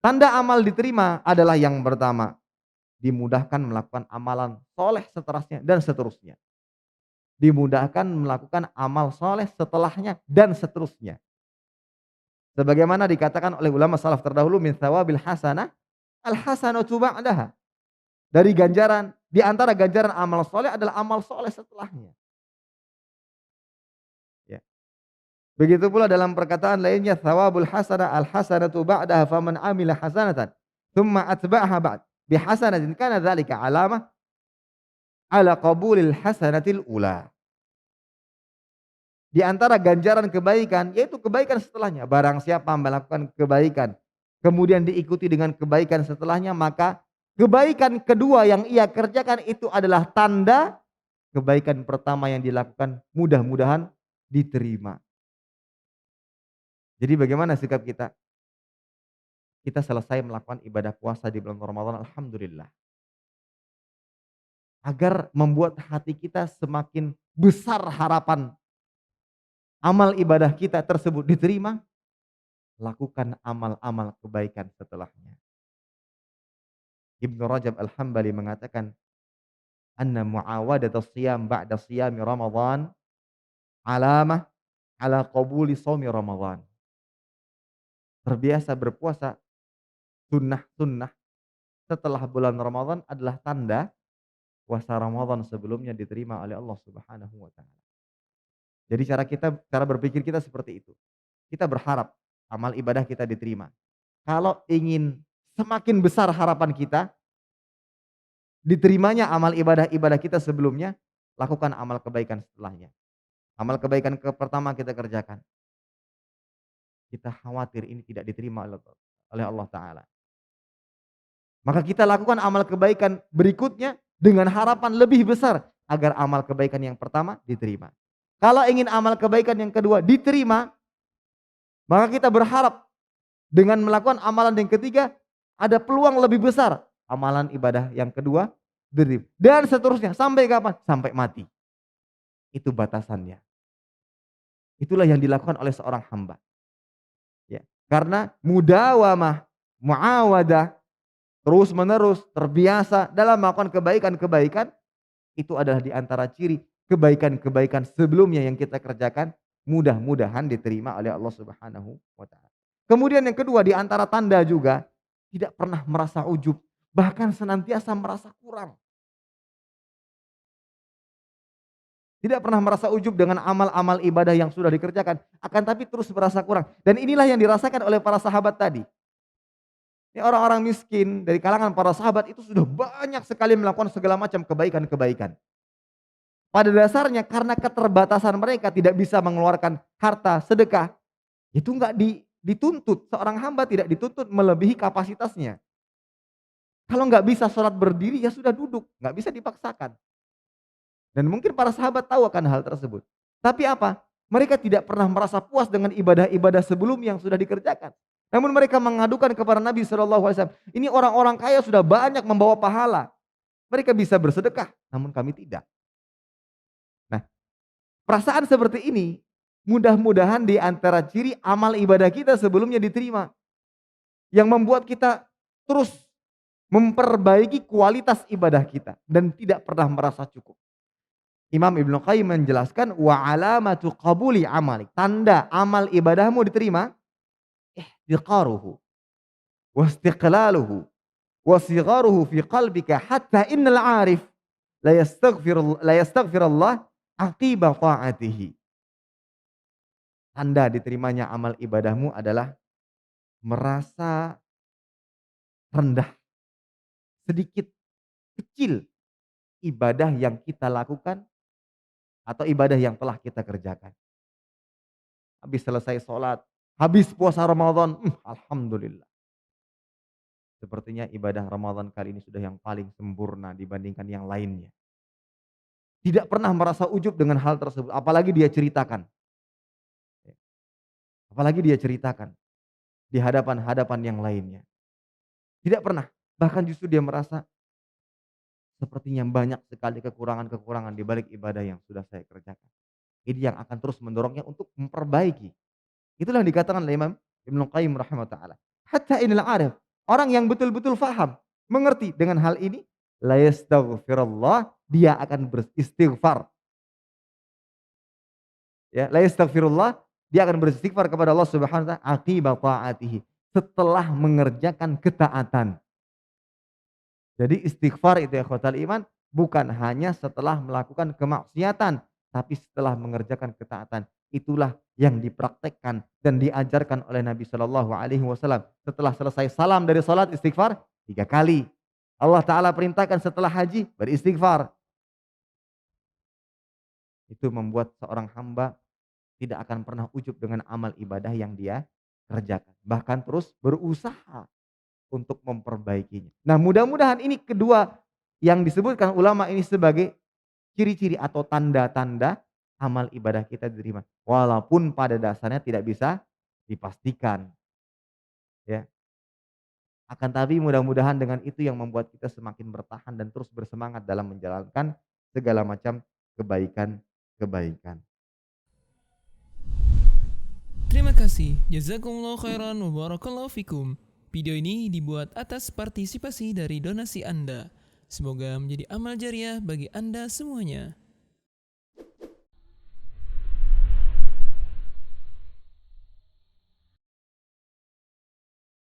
Tanda amal diterima adalah yang pertama, dimudahkan melakukan amalan soleh seterusnya dan seterusnya. Dimudahkan melakukan amal soleh setelahnya dan seterusnya. Sebagaimana dikatakan oleh ulama salaf terdahulu, min thawabil hasanah, al hasanatu ba'daha. Dari ganjaran, di antara ganjaran amal soleh adalah amal soleh setelahnya. Ya. Begitu pula dalam perkataan lainnya, thawabul hasanah al hasanatu ba'daha faman amila hasanatan thumma atba'aha bihasanatin kana dzalika alamah ala qabulil hasanatil ula. Di antara ganjaran kebaikan, yaitu kebaikan setelahnya. Barang siapa melakukan kebaikan, kemudian diikuti dengan kebaikan setelahnya, maka kebaikan kedua yang ia kerjakan itu adalah tanda kebaikan pertama yang dilakukan mudah-mudahan diterima. Jadi bagaimana sikap kita? Kita selesai melakukan ibadah puasa di bulan Ramadan, alhamdulillah. Agar membuat hati kita semakin besar harapan amal ibadah kita tersebut diterima, lakukan amal-amal kebaikan setelahnya. Ibnu Rajab Al-Hambali mengatakan, anna mu'awadatus siyam ba'da siyami Ramadan alamah ala qabuli shaumi Ramadan. Terbiasa berpuasa sunnah-sunnah setelah bulan Ramadan adalah tanda puasa Ramadan sebelumnya diterima oleh Allah Subhanahu wa taala. Jadi cara berpikir kita seperti itu. Kita berharap amal ibadah kita diterima. Kalau ingin semakin besar harapan kita diterimanya amal ibadah-ibadah kita sebelumnya, lakukan amal kebaikan setelahnya. Amal kebaikan pertama kita kerjakan. Kita khawatir ini tidak diterima oleh Allah Ta'ala. Maka kita lakukan amal kebaikan berikutnya dengan harapan lebih besar agar amal kebaikan yang pertama diterima. Kalau ingin amal kebaikan yang kedua diterima, maka kita berharap dengan melakukan amalan yang ketiga ada peluang lebih besar amalan ibadah yang kedua diterima. Dan seterusnya sampai kapan? Sampai mati. Itu batasannya. Itulah yang dilakukan oleh seorang hamba. Ya, karena mudawamah, muawadah, terus menerus terbiasa dalam melakukan kebaikan-kebaikan itu adalah di antara ciri kebaikan-kebaikan sebelumnya yang kita kerjakan mudah-mudahan diterima oleh Allah Subhanahu wa taala. Kemudian yang kedua di antara tanda juga tidak pernah merasa ujub, bahkan senantiasa merasa kurang. Tidak pernah merasa ujub dengan amal-amal ibadah yang sudah dikerjakan, akan tapi terus merasa kurang. Dan inilah yang dirasakan oleh para sahabat tadi. Ini orang-orang miskin dari kalangan para sahabat itu sudah banyak sekali melakukan segala macam kebaikan-kebaikan. Pada dasarnya karena keterbatasan mereka tidak bisa mengeluarkan harta sedekah, itu enggak dituntut, seorang hamba tidak dituntut melebihi kapasitasnya. Kalau nggak bisa sholat berdiri ya sudah duduk, nggak bisa dipaksakan. Dan mungkin para sahabat tahu akan hal tersebut. Tapi apa? Mereka tidak pernah merasa puas dengan ibadah-ibadah sebelum yang sudah dikerjakan. Namun mereka mengadukan kepada Nabi SAW. Ini orang-orang kaya sudah banyak membawa pahala. Mereka bisa bersedekah, namun kami tidak. Nah, perasaan seperti ini mudah-mudahan di antara ciri amal ibadah kita sebelumnya diterima. Yang membuat kita terus memperbaiki kualitas ibadah kita dan tidak pernah merasa cukup. Imam Ibnu Qayyim menjelaskan wa alamatu qabuli amalik. Tanda amal ibadahmu diterima ihtiqaruhu wa istiqlaluhu wa sigharuhu fi qalbika hatta innal arif la yastaghfir Allah aqiba ta'atihi. Tanda diterimanya amal ibadahmu adalah merasa rendah, sedikit kecil ibadah yang kita lakukan atau ibadah yang telah kita kerjakan. Habis selesai sholat, habis puasa Ramadan, alhamdulillah. Sepertinya ibadah Ramadan kali ini sudah yang paling sempurna dibandingkan yang lainnya. Tidak pernah merasa ujub dengan hal tersebut, apalagi dia ceritakan. Apalagi dia ceritakan di hadapan-hadapan yang lainnya. Tidak pernah, bahkan justru dia merasa sepertinya banyak sekali kekurangan-kekurangan di balik ibadah yang sudah saya kerjakan. Ini yang akan terus mendorongnya untuk memperbaiki. Itulah yang dikatakan oleh Imam Ibnu Qayyim rahimahullah taala. Hatta inal arif Orang yang betul-betul faham, mengerti dengan hal ini, la yastaghfirullah, dia akan beristighfar. Ya, la yastaghfirullah, dia akan beristighfar kepada Allah Subhanahu wa taala aqiba taatihi, setelah mengerjakan ketaatan. Jadi istighfar itu ya ikhwatal iman, bukan hanya setelah melakukan kemaksiatan, tapi setelah mengerjakan ketaatan. Itulah yang dipraktekkan dan diajarkan oleh Nabi Shallallahu alaihi wasallam. Setelah selesai salam dari salat istighfar 3 kali. Allah taala perintahkan setelah haji beristighfar. Itu membuat seorang hamba tidak akan pernah ujub dengan amal ibadah yang dia kerjakan. Bahkan terus berusaha untuk memperbaikinya. Nah, mudah-mudahan ini kedua yang disebutkan ulama ini sebagai ciri-ciri atau tanda-tanda amal ibadah kita diterima. Walaupun pada dasarnya tidak bisa dipastikan, ya. Akan tapi mudah-mudahan dengan itu yang membuat kita semakin bertahan dan terus bersemangat dalam menjalankan segala macam kebaikan-kebaikan. Terima kasih. Jazakumullah khairan wa barakallahu fikum. Video ini dibuat atas partisipasi dari donasi Anda. Semoga menjadi amal jariah bagi Anda semuanya.